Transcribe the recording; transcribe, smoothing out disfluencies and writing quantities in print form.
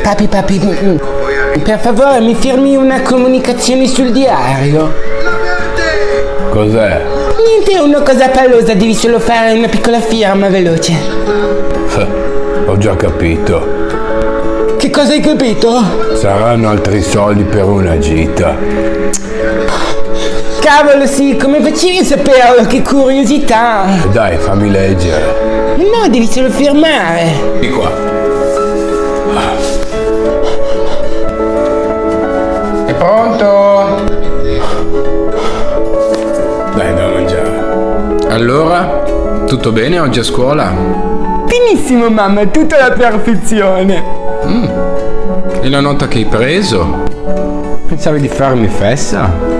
Papi, per favore mi firmi una comunicazione sul diario. Cos'è? Niente, una cosa pallosa, devi solo fare una piccola firma veloce. Ho già capito. Che cosa hai capito? Saranno altri soldi per una gita. Cavolo, sì, come facevi a saperlo? Che curiosità! Dai, fammi leggere. No, devi solo firmare. Di qua. È pronto? Dai, da mangiare. Allora, tutto bene oggi a scuola? Benissimo, mamma, tutta alla perfezione. E la nota che hai preso? Pensavi di farmi fessa?